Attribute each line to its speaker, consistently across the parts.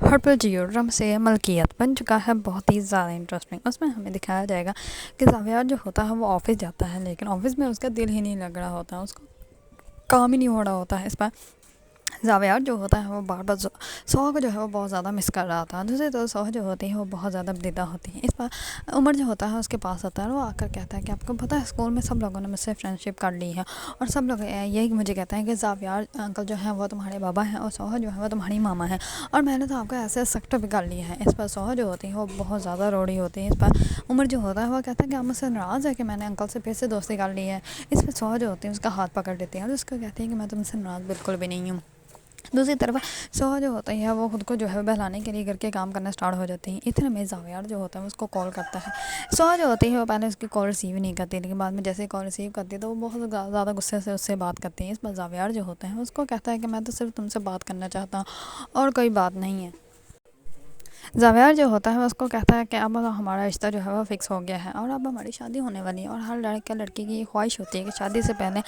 Speaker 1: ہرپل جیو سے ملکیت بن چکا ہے بہت ہی زیادہ انٹرسٹنگ۔ اس میں ہمیں دکھایا جائے گا کہ زاویار جو ہوتا ہے وہ آفس جاتا ہے، لیکن آفس میں اس کا دل ہی نہیں لگ رہا ہوتا، اس کو کام ہی نہیں ہو رہا ہوتا ہے۔ اس پر زاویار جو ہوتا ہے وہ بار بار سوہا کو جو ہے وہ بہت زیادہ مس کر رہا تھا۔ دوسری طرف سوہا جو ہوتی ہے وہ بہت زیادہ بدیدہ ہوتی ہے۔ اس پر عمر جو ہوتا ہے اس کے پاس آتا ہے، وہ آ کر کہتا ہے کہ آپ کو پتہ ہے اسکول میں سب لوگوں نے مجھ سے فرینڈ شپ کر لی ہے، اور سب لوگ یہی مجھے کہتے ہیں کہ زاویار انکل جو ہیں وہ تمہارے بابا ہیں، اور سوہا جو ہے وہ تمہاری ماما ہے، اور میں نے تو آپ کا ایسے سیکٹر بھی کر لیا ہے۔ اس پر سوہا جو ہوتی ہے وہ بہت زیادہ روڑی ہوتی ہے۔ اس پر عمر جو ہوتا ہے وہ کہتا ہے کہ آپ مجھ سے ناراض ہے کہ میں نے انکل سے پھر سے دوستی کر لی ہے۔ اس پر سوہا جو ہوتی ہے اس کا ہاتھ پکڑ لیتی ہے اور اس کو کہتی ہے کہ میں تم سے ناراض بالکل بھی نہیں ہوں۔ دوسری طرف سوہا جو ہوتا ہے وہ خود کو جو ہے بہلانے کے لیے گھر کے کام کرنا سٹارٹ ہو جاتے ہیں۔ اتنے میں زاویار جو ہوتا ہے اس کو کال کرتا ہے۔ سوہا جو ہوتی ہے وہ پہلے اس کی کال ریسیو نہیں کرتی، لیکن بعد میں جیسے ہی کال ریسیو کرتی ہے تو وہ بہت زیادہ غصے سے اس سے بات کرتی ہے۔ اس پر زاویار جو ہوتا ہے اس کو کہتا ہے کہ میں تو صرف تم سے بات کرنا چاہتا ہوں اور کوئی بات نہیں ہے۔ زاویار جو ہوتا ہے اس کو کہتا ہے کہ اب ہمارا رشتہ جو ہے وہ فکس ہو گیا ہے اور اب ہماری شادی ہونے والی ہے، اور ہر لڑکا لڑکی کی یہ خواہش ہوتی ہے کہ شادی سے پہلے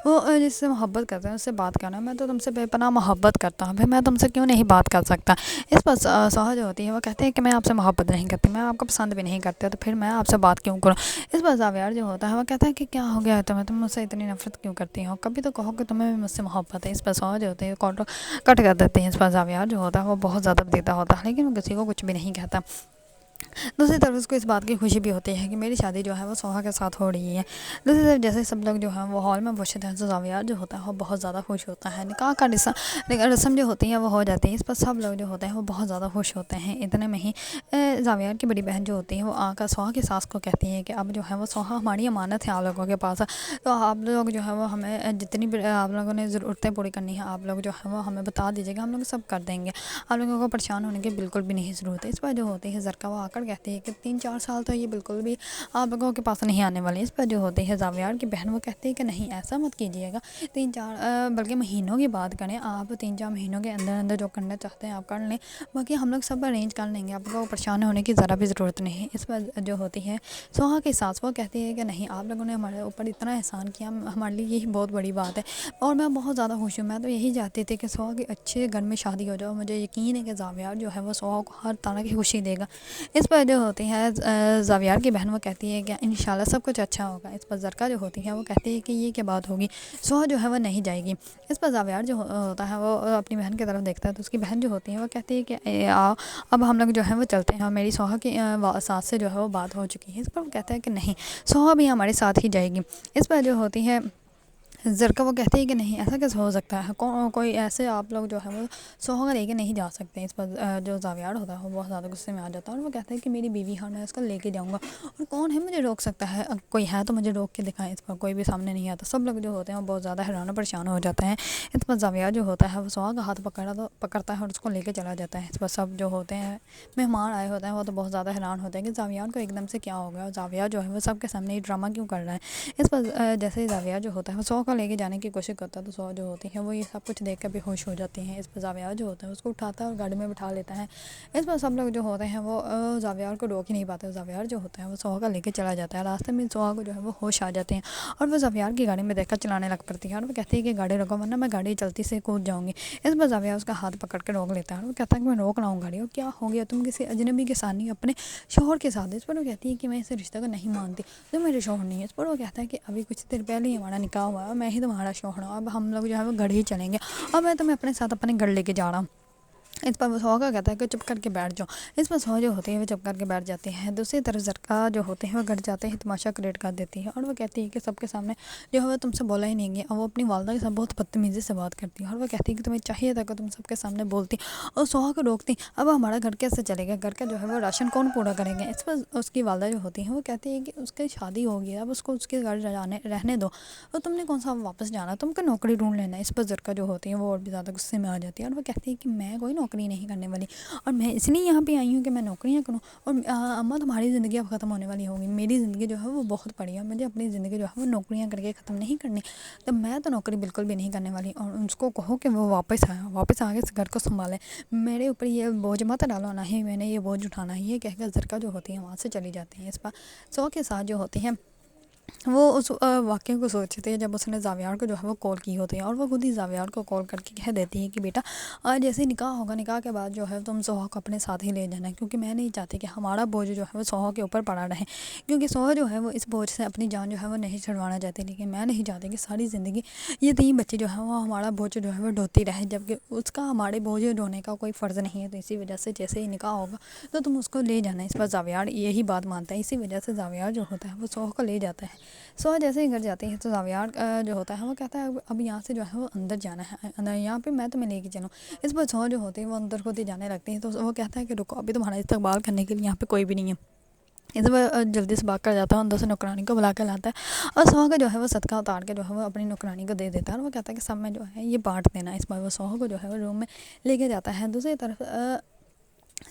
Speaker 1: وہ جس سے محبت کرتے ہیں اس سے بات کرنا۔ میں تو تم سے بے پناہ محبت کرتا ہوں، پھر میں تم سے کیوں نہیں بات کر سکتا۔ اس پر سوہا جو ہوتی ہے وہ کہتے ہیں کہ میں آپ سے محبت نہیں کرتی، میں آپ کو پسند بھی نہیں کرتی، تو پھر میں آپ سے بات کیوں کروں۔ اس پر زاویار جو ہوتا ہے وہ کہتا ہے کہ کیا ہو گیا ہے تمہیں، تم مجھ سے اتنی نفرت کیوں کرتی ہو، کبھی تو کہو کہ تمہیں بھی مجھ سے محبت ہے۔ اس پر سوہا جو ہوتی ہے کال کٹ کر دیتے ہیں۔ اس پر زاویار جو ہوتا ہے وہ بہت زیادہ بدیدہ ہوتا ہے، لیکن وہ کسی کو کچھ بھی نہیں کہتا۔ دوسری طرف اس کو اس بات کی خوشی بھی ہوتی ہے کہ میری شادی جو ہے وہ سوہا کے ساتھ ہو رہی ہے۔ دوسری طرف جیسے سب لوگ جو ہیں وہ ہال میں پہنچتے ہیں تو زاویار جو ہوتا ہے وہ بہت زیادہ خوش ہوتا ہے۔ نکاح کا رسم جو ہوتی ہے وہ ہو جاتی ہے۔ اس پر سب لوگ جو ہوتے ہیں وہ بہت زیادہ خوش ہوتے ہیں۔ اتنے میں ہی زاویار کی بڑی بہن جو ہوتی ہے وہ آ کر سوہا کی ساس کو کہتی ہے کہ اب جو ہے وہ سوہا ہماری امانت ہے آپ لوگوں کے پاس، تو آپ لوگ جو ہے وہ ہمیں جتنی بھی آپ لوگوں نے ضرورتیں پوری کرنی ہے آپ لوگ جو ہے وہ ہمیں بتا دیجیے گا، ہم لوگ سب کر دیں گے، آپ لوگوں کو پریشان ہونے کی بالکل بھی نہیں ضرورت ہے۔ اس پر جو ہوتی ہے زرکا وہ آ کر کہتی ہے کہ 3-4 سال تو یہ بالکل بھی آپ لوگوں کے پاس نہیں آنے والی۔ اس پر جو ہوتی ہے زاویار کی بہن وہ کہتی ہے کہ نہیں ایسا مت کیجیے گا، 3-4 بلکہ مہینوں کی بات کریں آپ، 3-4 مہینوں کے اندر اندر جو کرنا چاہتے ہیں آپ کر لیں، باقی ہم لوگ سب ارینج کر لیں گے، آپ کو پریشان ہونے کی ذرا بھی ضرورت نہیں ہے۔ اس پر جو ہوتی ہے سوہا کی ساس وہ کہتی ہے کہ نہیں آپ لوگوں نے ہمارے اوپر اتنا احسان کیا، ہمارے لیے یہی بہت بڑی بات ہے، اور میں بہت زیادہ خوش ہوں، میں تو یہی چاہتی تھی کہ سوہا کی اچھے گھر میں شادی ہو جائے، مجھے یقین ہے کہ زاویار جو ہے وہ سوہا کو ہر طرح کی خوشی دے گا۔ اس پر جو ہوتی ہے زاویار کی بہن وہ کہتی ہے کہ انشاءاللہ سب کچھ اچھا ہوگا۔ اس پر زرکا جو ہوتی ہے وہ کہتی ہے کہ یہ کیا بات ہوگی، سوہا جو ہے وہ نہیں جائے گی۔ اس پر زاویار جو ہوتا ہے وہ اپنی بہن کی طرف دیکھتا ہے تو اس کی بہن جو ہوتی ہے وہ کہتی ہے کہ اب ہم لوگ جو ہے وہ چلتے ہیں، اور میری سوہا کی ساس سے جو ہے وہ بات ہو چکی ہے۔ اس پر وہ کہتا ہے کہ نہیں سوہا بھی ہمارے ساتھ ہی جائے گی۔ اس پر جو ہوتی ہے زرکا وہ کہتی ہے کہ نہیں ایسا کیسے ہو سکتا ہے، کوئی ایسے آپ لوگ جو ہے وہ سوہا کو لے کے نہیں جا سکتے۔ اس پر جو زاویار ہوتا ہے وہ بہت زیادہ غصے میں آ جاتا ہے اور وہ کہتا ہے کہ میری بیوی ہے اور میں اس کو لے کے جاؤں گا، اور کون ہے مجھے روک سکتا ہے، کوئی ہے تو مجھے روک کے دکھائے۔ اس پر کوئی بھی سامنے نہیں آتا، سب لوگ جو ہوتے ہیں وہ بہت زیادہ حیران و پریشان ہو جاتے ہیں۔ اس پر زاویار جو ہوتا ہے وہ سوہا کا ہاتھ پکڑتا ہے اور اس کو لے کے چلا جاتا ہے۔ اس پر سب جو ہوتے ہیں مہمان آئے ہوتے ہیں وہ تو بہت زیادہ حیران ہوتے ہیں کہ زاویار کو ایک دم سے کیا ہو گیا، اور زاویار جو ہے وہ سب کے سامنے یہ ڈرامہ کیوں کر رہا ہے۔ اس پر جیسے ہی زاویار جو ہوتا ہے وہ سوہا کو لے کے جانے کی کوشش کرتا ہے تو سوہا جو ہوتی ہے وہ یہ سب کچھ دیکھ کر بے ہوش ہو جاتی ہیں۔ اس پر زاویار جو ہوتا ہے اس کو اٹھاتا ہے اور گاڑی میں بٹھا لیتا ہے۔ اس پر سب لوگ جو ہوتے ہیں وہ زاویار کو روک ہی نہیں پاتے، زاویار جو ہوتا ہے وہ سوہا کو لے کے چلا جاتا ہے۔ راستے میں سوہا کو جو ہے وہ ہوش آ جاتے ہیں اور وہ زاویار کی گاڑی میں دیکھ کر چلانے لگ پڑتی ہے، اور وہ کہتی ہے کہ گاڑی روکو ورنہ میں گاڑی چلتی سے کود جاؤں گی۔ اس پر زاویار اس کا ہاتھ پکڑ کے روک لیتا ہے اور وہ کہتا ہے کہ میں روک رہا ہوں گاڑی، اور کیا ہو گیا تم کسی اجنبی کے ساتھ نہیں اپنے شوہر کے ساتھ۔ اس پر وہ کہتی ہے کہ میں اس رشتہ کو نہیں مانتی، تو میرے شوہر نہیں ہے۔ اس پر وہ کہتا ہے کہ ابھی کچھ دیر پہلے ہی ہمارا نکاح ہوا ہے اور میں ہی تمہارا شوہر ہوں، اب ہم لوگ جو ہے وہ گھر ہی چلیں گے اور میں تمہیں اپنے ساتھ اپنے گھر لے کے جا رہا ہوں۔ اس پر وہ سوہا کہتا ہے کہ چپ کر کے بیٹھ جاؤ۔ اس پر سوہا جو ہوتی ہے وہ چپ کر کے بیٹھ جاتی ہے۔ دوسری طرف زرکا جو ہوتے ہیں وہ گھر جاتے ہی تماشا کریٹ کر دیتی ہے اور وہ کہتی ہے کہ سب کے سامنے جو ہے وہ تم سے بولا ہی نہیں گیا، اور وہ اپنی والدہ کے ساتھ بہت بدتمیزی سے بات کرتی ہے اور وہ کہتی ہے کہ تمہیں چاہیے تھا کہ تم سب کے سامنے بولتی اور سوہا کو روکتی، اب ہمارا گھر کیسے چلے گا، گھر کا جو ہے وہ راشن کون پورا کریں گے۔ اس پر اس کی والدہ جو ہوتی ہیں وہ کہتی ہے کہ اس کی شادی ہو گئی ہے، اب اس کو اس کے گھر رہنے دو، اور تم نے کون سا واپس جانا، تم کو نوکری ڈھونڈ لینا۔ اس پر زرکا جو ہوتی ہے وہ اور بھی زیادہ غصے میں آ جاتی ہے اور وہ کہتی ہے کہ میں کوئی نوکری نہیں کرنے والی، اور میں اس لیے یہاں پہ آئی ہوں کہ میں نوکریاں کروں، اور اماں تمہاری زندگی اب ختم ہونے والی ہوگی، میری زندگی جو ہے وہ بہت بڑی ہے، مجھے اپنی زندگی جو ہے وہ نوکریاں کر کے ختم نہیں کرنی، تو میں تو نوکری بالکل بھی نہیں کرنے والی، اور اس کو کہو کہ وہ واپس آ کے اس گھر کو سنبھالے، میرے اوپر یہ بوجھ مت ڈالو، نہ ہی میں نے یہ بوجھ اٹھانا ہے۔ یہ کہہ کر زرکا جو ہوتی ہے وہاں سے چلی جاتی ہے۔ اس پر سو کے ساتھ جو ہوتی ہے وہ اس واقعے کو سوچتے ہیں جب اس نے زاویار کو جو ہے وہ کال کی ہوتی ہے، اور وہ خود ہی زاویار کو کال کر کے کہہ دیتی ہے کہ بیٹا آج جیسے نکاح ہوگا، نکاح کے بعد جو ہے تم سوہا کو اپنے ساتھ ہی لے جانا ہے، کیونکہ میں نہیں چاہتی کہ ہمارا بوجھ جو ہے وہ سوہا کے اوپر پڑا رہے، کیونکہ سوہا جو ہے وہ اس بوجھ سے اپنی جان جو ہے وہ نہیں چھڑوانا چاہتی، لیکن میں نہیں چاہتی کہ ساری زندگی یہ 3 بچے جو ہے وہ ہمارا بوجھ جو ہے وہ ڈھوتی رہے، جبکہ اس کا ہمارے بوجھ ڈھونے کا کوئی فرض نہیں ہے۔ تو اسی وجہ سے جیسے ہی نکاح ہوگا تو تم اس کو لے جانا۔ اس پر زاویار یہی بات مانتا ہے، اسی وجہ سے زاویار جو ہوتا ہے وہ سوہا کو لے جاتا ہے۔ سوہا جیسے ہی گھر جاتی ہے تو زاویار جو ہوتا ہے وہ کہتا ہے اب یہاں سے جو ہے وہ اندر جانا ہے، یہاں پہ میں تمہیں لے کے چلوں۔ اس پر سوہا جو ہوتی ہے وہ اندر ہوتی جانے لگتی ہے، تو وہ کہتا ہے کہ رکو، ابھی تمہارا استقبال کرنے کے لیے یہاں پہ کوئی بھی نہیں ہے۔ اس پر جلدی سے بھاگ کر جاتا ہے، اندر سے نوکرانی کو بلا کر لاتا ہے، اور سوہا کا جو ہے وہ صدقہ اتار کے جو ہے وہ اپنی نوکرانی کو دے دیتا ہے، اور وہ کہتا ہے کہ سب میں جو ہے یہ بانٹ دینا۔ اس پر وہ سوہا کو جو ہے وہ روم میں لے کے جاتا ہے۔ دوسری طرف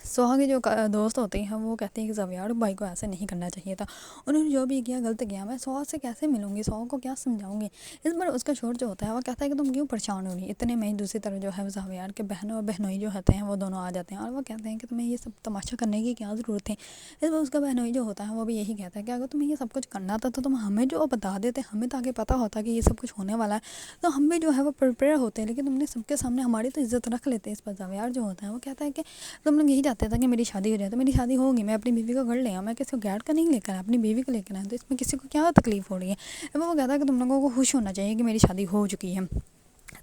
Speaker 1: سوہا کے جو دوست ہوتے ہیں وہ کہتے ہیں کہ زاویار بھائی کو ایسے نہیں کرنا چاہیے تھا، انہوں نے جو بھی کیا غلط کیا، میں سوہا سے کیسے ملوں گی، سوہا کو کیا سمجھاؤں گی۔ اس پر اس کا شوہر جو ہوتا ہے وہ کہتا ہے کہ تم کیوں پریشان ہو رہی ہے۔ اتنے میں ہی دوسری طرف جو ہے زاویار کے بہن اور بہنوئی جو ہوتے ہیں وہ دونوں آ جاتے ہیں، اور وہ کہتے ہیں کہ تمہیں یہ سب تماشا کرنے کی کیا ضرورت ہے۔ اس پر اس کا بہنوئی جو ہوتا ہے وہ بھی یہی کہتا ہے کہ اگر تمہیں یہ سب کچھ کرنا تھا تو تم ہمیں جو بتا دیتے، ہمیں تاکہ پتہ ہوتا کہ یہ سب کچھ ہونے والا ہے، تو ہم بھی جو ہے وہ پریپیئر ہوتے ہیں، لیکن تم نے سب کے سامنے ہماری تو عزت رکھ لیتے۔ اس پر زاویار جو ہوتا ہے وہ کہتا ہے کہ تم لوگ یہی چاہتے تھے کہ میری شادی ہو جائے، تو میری شادی ہوگی، میں اپنی بیوی کو گھر لے آؤں، میں کسی کو گیٹ کا نہیں لے کر اپنی بیوی کو لے کر آئیں، تو اس میں کسی کو کیا تکلیف ہو رہی ہے۔ وہ کہتا ہے کہ تم لوگوں کو خوش ہونا چاہیے کہ میری شادی ہو چکی ہے۔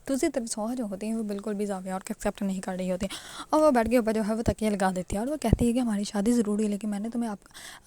Speaker 1: دوسری طرف سوہا جو ہوتی ہے وہ بالکل بھی زاویار کو ایکسیپٹ نہیں کر رہی ہوتی، اور وہ بیڈ کے اوپر جو ہے وہ تکیہ لگا دیتی ہے، اور وہ کہتی ہے کہ ہماری شادی ضروری ہے، لیکن میں نے تمہیں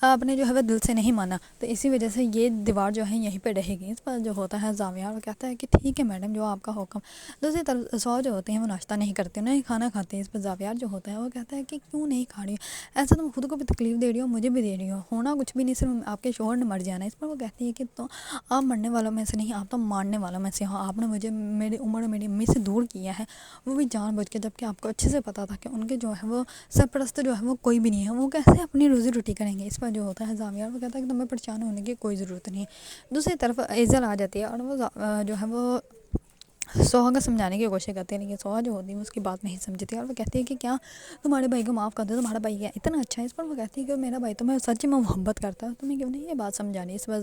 Speaker 1: اپنے جو ہے وہ دل سے نہیں مانا، تو اسی وجہ سے یہ دیوار جو ہے یہیں پہ رہے گی۔ اس پر جو ہوتا ہے زاویار وہ کہتا ہے کہ ٹھیک ہے میڈم، جو آپ کا حکم۔ دوسری طرف سوہا جو ہوتے ہیں وہ ناشتہ نہیں کرتے، نہ ہی کھانا کھاتے ہیں۔ اس پر زاویار جو ہوتا ہے وہ کہتا ہے کہ کیوں نہیں کھا رہی ہو، ایسا تم خود کو بھی تکلیف دے رہی ہو، مجھے بھی دے رہی ہو، ہونا کچھ بھی نہیں، صرف آپ کے شوہر نے مر جانا ہے۔ اس پر وہ کہتی ہے کہ تو آپ مرنے والوں میں سے نہیں، آپ تو مارنے والوں میں سے ہو، آپ نے مجھے میری عمر اور میری امی سے دور کیا ہے، وہ بھی جان بوجھ کے، جبکہ آپ کو اچھے سے پتا تھا کہ ان کے جو ہے وہ سرپرست جو ہے وہ کوئی بھی نہیں ہے، وہ کیسے اپنی روزی روٹی کریں گے۔ اس پر جو ہوتا ہے زاویار وہ کہتا ہے کہ تمہیں پریشان ہونے کی کوئی ضرورت نہیں ہے۔ دوسری طرف ایزل آ جاتی ہے، اور وہ جو ہے وہ سوہا کو سمجھانے کی کوشش کرتے ہیں، لیکن سوہا جو ہوتی ہے اس کی بات نہیں سمجھتی، اور وہ کہتی ہے کہ کیا تمہارے بھائی کو معاف کر دو، تمہارا بھائی کیا اتنا اچھا ہے۔ اس پر وہ کہتی ہے کہ میرا بھائی تمہیں سچ میں محبت کرتا ہے، تمہیں کیوں نہیں یہ بات سمجھانی۔ اس پر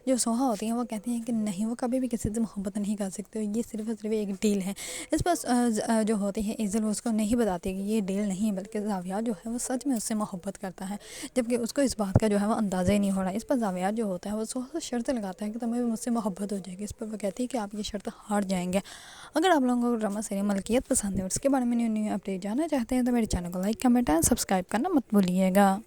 Speaker 1: جو سوہا ہوتی ہیں وہ کہتی ہیں کہ نہیں، وہ کبھی بھی کسی سے محبت نہیں کر سکتے، یہ صرف اور صرف ایک ڈیل ہے۔ اس پر جو ہوتی ہے ایزل اس کو نہیں بتاتی کہ یہ ڈیل نہیں، بلکہ زاویار جو ہے وہ سچ میں اس سے محبت کرتا ہے، جبکہ اس کو اس بات کا جو ہے وہ اندازہ ہی نہیں ہو رہا۔ اس پر زاویار جو ہوتا ہے وہ سوہا سے شرط لگاتا ہے کہ تمہیں مجھ سے محبت ہو جائے گی۔ اس پر وہ کہتی ہے کہ آپ یہ شرط ہار جائیں گے۔ اگر آپ لوگوں کو ڈرامہ سیریل ملکیت پسند ہے اور اس کے بارے میں نیو اپڈیٹ جاننا چاہتے ہیں تو میرے چینل کو لائک، کمنٹ اور سبسکرائب کرنا مت بھولیے گا۔